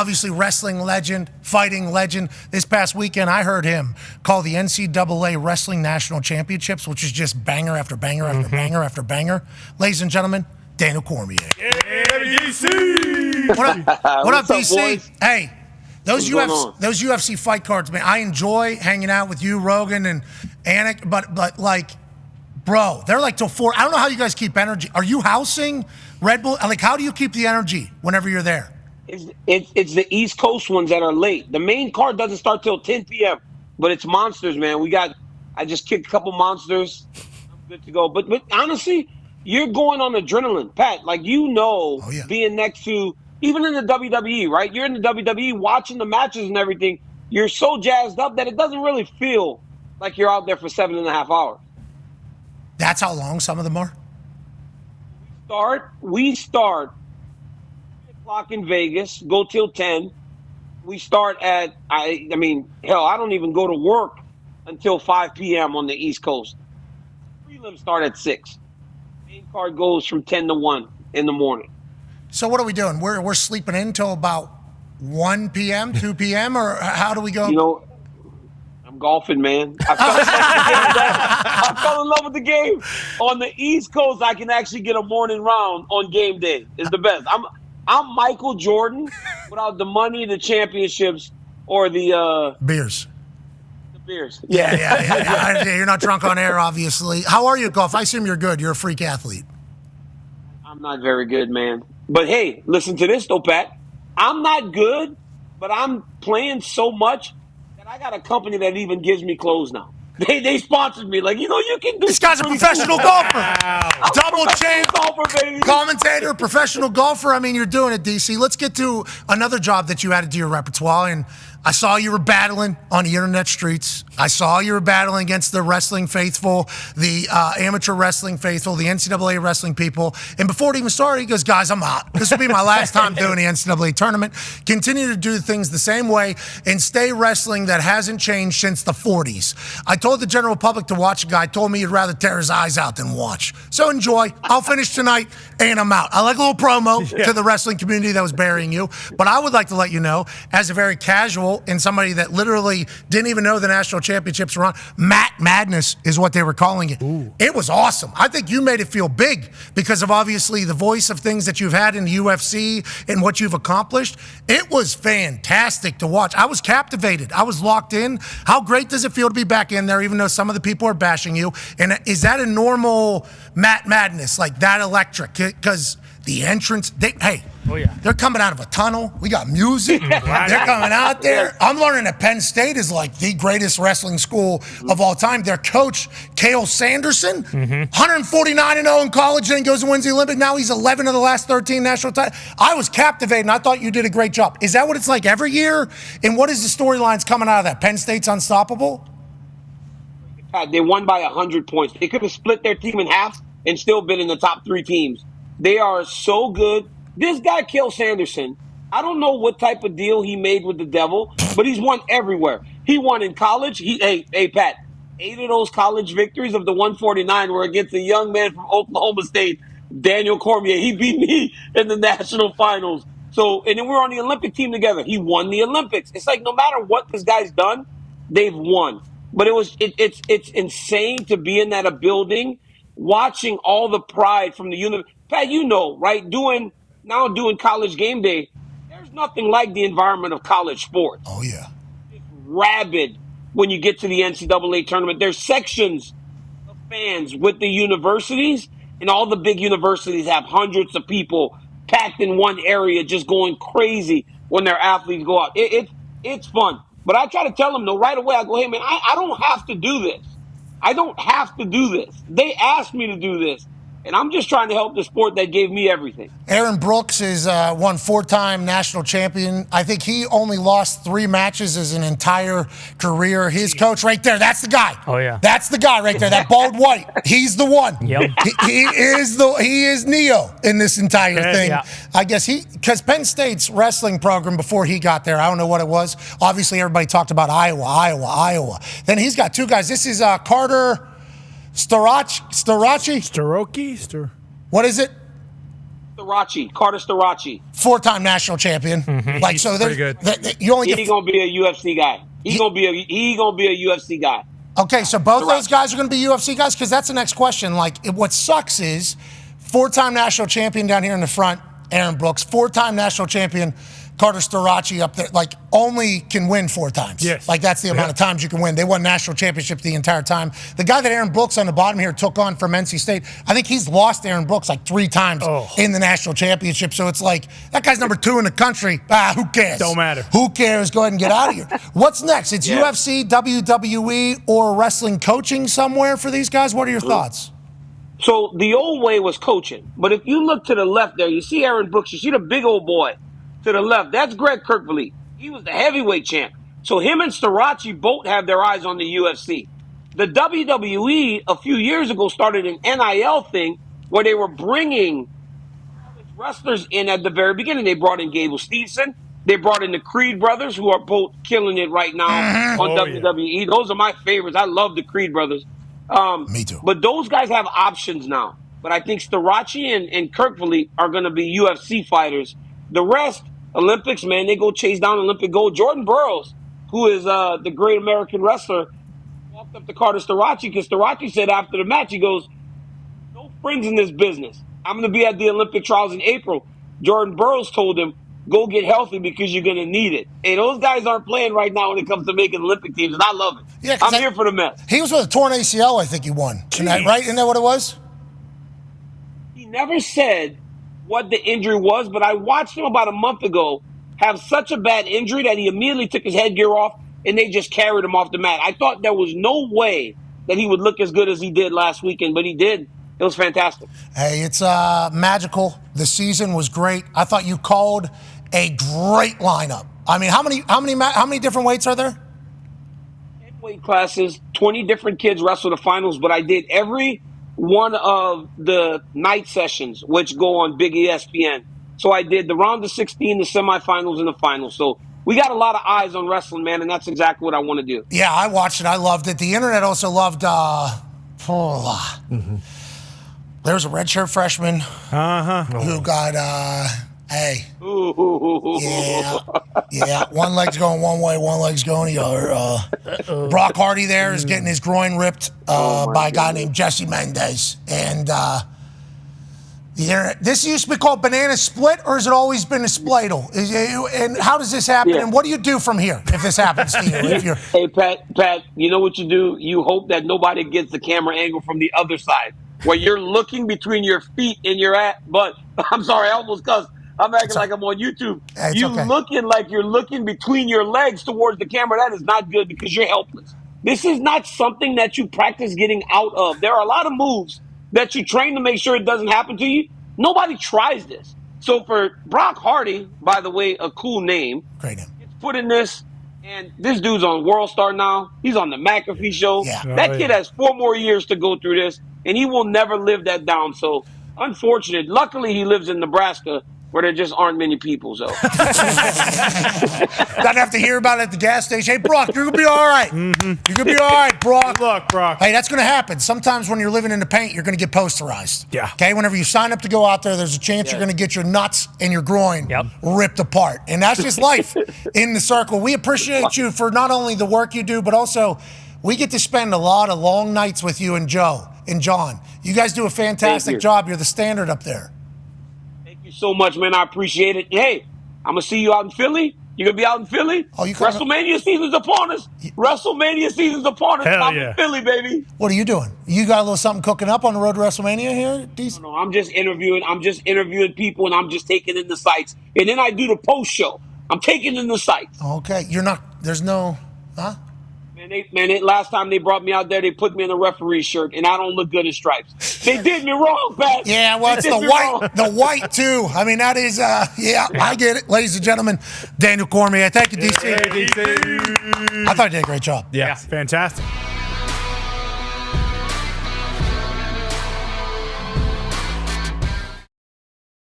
Obviously, wrestling legend, fighting legend. This past weekend, I heard him call the NCAA Wrestling National Championships, which is just banger after banger after banger after banger. Ladies and gentlemen, Daniel Cormier. Yeah, DC! What up, DC? Boys? Hey, those What's going on? UFC fight cards, man. I enjoy hanging out with you, Rogan, and Anik, but like, bro, they're like till 4. I don't know how you guys keep energy. Are you housing Red Bull? Like, how do you keep the energy whenever you're there? It's the East Coast ones that are late. The main card doesn't start till 10 p.m. But it's monsters, man. I just kicked a couple monsters. I'm good to go. But honestly, you're going on adrenaline, Pat. Like, being next to, even in the WWE, right? You're in the WWE watching the matches and everything. You're so jazzed up that it doesn't really feel like you're out there for 7.5 hours. That's how long some of them are? We start 3 o'clock in Vegas, go till 10. We start at, I don't even go to work until 5 p.m. on the East Coast. Prelims start at 6. Main card goes from 10 to 1 in the morning. So what are we doing? We're sleeping in until about 1 p.m., 2 p.m., or how do we go? You know, I'm golfing, man. I fell in love with the game. On the East Coast, I can actually get a morning round on game day. It's the best. I'm Michael Jordan without the money, the championships, or the beers. The beers. Yeah. You're not drunk on air, obviously. How are you at golf? I assume you're good. You're a freak athlete. I'm not very good, man. But hey, listen to this though, Pat. I'm not good, but I'm playing so much that I got a company that even gives me clothes now. They sponsored me. Like, you can do. This guy's a professional golfer. Double champ, golfer, baby. Commentator, professional golfer. I mean, you're doing it, DC. Let's get to another job that you added to your repertoire. And I saw you were battling on the internet streets. I saw you were battling against the wrestling faithful, the amateur wrestling faithful, the NCAA wrestling people. And before it even started, he goes, guys, I'm out. This will be my last time doing the NCAA tournament. Continue to do things the same way and stay wrestling that hasn't changed since the 40s. I told the general public to watch a guy. Told me you'd rather tear his eyes out than watch. So enjoy. I'll finish tonight and I'm out. I like a little promo to the wrestling community that was burying you. But I would like to let you know, as a very casual and somebody that literally didn't even know the national championships were on, Matt Madness is what they were calling it. Ooh. It was awesome. I think you made it feel big because of obviously the voice of things that you've had in the UFC and what you've accomplished. It was fantastic to watch. I was captivated. I was locked in. How great does it feel to be back in there, even though some of the people are bashing you? And is that a normal Matt Madness, like that electric? Because the entrance, they're coming out of a tunnel. We got music. They're coming out there. I'm learning that Penn State is like the greatest wrestling school of all time. Their coach, Cael Sanderson, 149-0 in college, then goes and wins the Olympic. Now he's 11 of the last 13 national titles. I was captivated, and I thought you did a great job. Is that what it's like every year? And what is the storylines coming out of that? Penn State's unstoppable? They won by 100 points. They could have split their team in half and still been in the top 3 teams. They are so good. This guy, Cael Sanderson, I don't know what type of deal he made with the devil, but he's won everywhere. He won in college. Hey, Pat, 8 of those college victories of the 149 were against a young man from Oklahoma State, Daniel Cormier. He beat me in the national finals. So, and then we're on the Olympic team together. He won the Olympics. It's like no matter what this guy's done, they've won. But it's insane to be in that building, watching all the pride from the university. Pat, right? Doing college game day, there's nothing like the environment of college sports. Oh, yeah. It's rabid when you get to the NCAA tournament. There's sections of fans with the universities, and all the big universities have hundreds of people packed in one area just going crazy when their athletes go out. It's fun. But I try to tell them, right away, I go, hey, man, I don't have to do this. I don't have to do this. They asked me to do this. And I'm just trying to help the sport that gave me everything. Aaron Brooks is won 4-time national champion. I think he only lost 3 matches as an entire career. His coach right there, that's the guy. Oh, yeah. That's the guy right there, that bald white. He's the one. Yep. He is Neo in this entire thing. Yeah. I guess because Penn State's wrestling program before he got there, I don't know what it was. Obviously, everybody talked about Iowa. Then he's got 2 guys. This is Carter What is it? Carter Starachi. 4-time national champion. Like, so pretty good. You only He's get. gonna be a UFC guy. He's gonna be a UFC guy. Okay, so both those guys are going to be UFC guys? Because that's the next question. Like, what sucks is 4-time national champion down here in the front, Aaron Brooks, 4-time national champion Carter Starachi up there, like, only can win 4 times. Yes. Like, that's the amount of times you can win. They won national championship the entire time. The guy that Aaron Brooks on the bottom here took on from NC State, I think he's lost Aaron Brooks like 3 times in the national championship. So it's like, that guy's number 2 in the country. Who cares? Don't matter. Who cares? Go ahead and get out of here. What's next? It's UFC, WWE, or wrestling coaching somewhere for these guys? What are your thoughts? So the old way was coaching. But if you look to the left there, you see Aaron Brooks, you see the big old boy to the left. That's Greg Kirkvliet. He was the heavyweight champ. So him and Starachi both have their eyes on the UFC. The WWE a few years ago started an NIL thing where they were bringing wrestlers in at the very beginning. They brought in Gable Steveson. They brought in the Creed brothers, who are both killing it right now on WWE. Those are my favorites. I love the Creed brothers. Me too. But those guys have options now. But I think Starachi and Kirkvliet are going to be UFC fighters. The rest, Olympics, man, they go chase down Olympic gold. Jordan Burroughs, who is the great American wrestler, walked up to Carter Starachi because Starachi said after the match, he goes, no friends in this business. I'm going to be at the Olympic trials in April. Jordan Burroughs told him, go get healthy because you're going to need it. Hey, those guys aren't playing right now when it comes to making Olympic teams, and I love it. Yeah, I'm here for the mess. He was with a torn ACL, I think he won. Isn't that right? Isn't that what it was? He never said what the injury was, but I watched him about a month ago have such a bad injury that he immediately took his headgear off and they just carried him off the mat. I thought there was no way that he would look as good as he did last weekend, but he did. It was fantastic. Hey, it's magical. The season was great. I thought you called a great lineup. I mean, how many different weights are there? 10 weight classes, 20 different kids wrestle the finals, but I did every one of the night sessions, which go on Big ESPN. So I did the round of 16, the semifinals, and the finals. So we got a lot of eyes on wrestling, man, and that's exactly what I want to do. Yeah, I watched it. I loved it. The internet also loved there's a redshirt freshman who got yeah, one leg's going one way, one leg's going the other. Brock Hardy there is getting his groin ripped by a guy named Jesse Mendez. And the internet, this used to be called Banana Split, or has it always been a Spladle? And how does this happen? Yeah. And what do you do from here if this happens to you? Hey, Pat, you know what you do? You hope that nobody gets the camera angle from the other side, where you're looking between your feet and your butt. I'm sorry, I almost cussed. I'm acting like I'm on YouTube. Looking like you're looking between your legs towards the camera. That is not good because you're helpless. This is not something that you practice getting out of. There are a lot of moves that you train to make sure it doesn't happen to you. Nobody tries this. So for Brock Hardy, by the way, a cool name. Great name. Gets put in this, and this dude's on World Star now. He's on the McAfee Show. Yeah. That kid has 4 more years to go through this, and he will never live that down. So unfortunate. Luckily, he lives in Nebraska, where there just aren't many people, so. Doesn't have to hear about it at the gas station. Hey, Brock, you're going to be all right. You're going to be all right, Brock. Good luck, Brock. Hey, that's going to happen. Sometimes when you're living in the paint, you're going to get posterized. Yeah. Okay, whenever you sign up to go out there, there's a chance you're going to get your nuts and your groin ripped apart. And that's just life in the circle. We appreciate you for not only the work you do, but also we get to spend a lot of long nights with you and Joe and John. You guys do a fantastic job. You're the standard up there. So much, man. I appreciate it. Hey, I'm going to see you out in Philly. You're going to be out in Philly? Oh, you WrestleMania season's upon us. WrestleMania season's upon us. I'm yeah. in Philly, baby. What are you doing? You got a little something cooking up on the road to WrestleMania here, DC? No, I'm just interviewing people, and I'm just taking in the sights. And then I do the post show. I'm taking in the sights. Okay. Last time they brought me out there, they put me in a referee shirt, and I don't look good in stripes. They did me wrong, Pat. Yeah, well, it's the white, too. I mean, that is, I get it. Ladies and gentlemen, Daniel Cormier. Thank you, DC. Hey, DC. I thought you did a great job. Yeah, fantastic.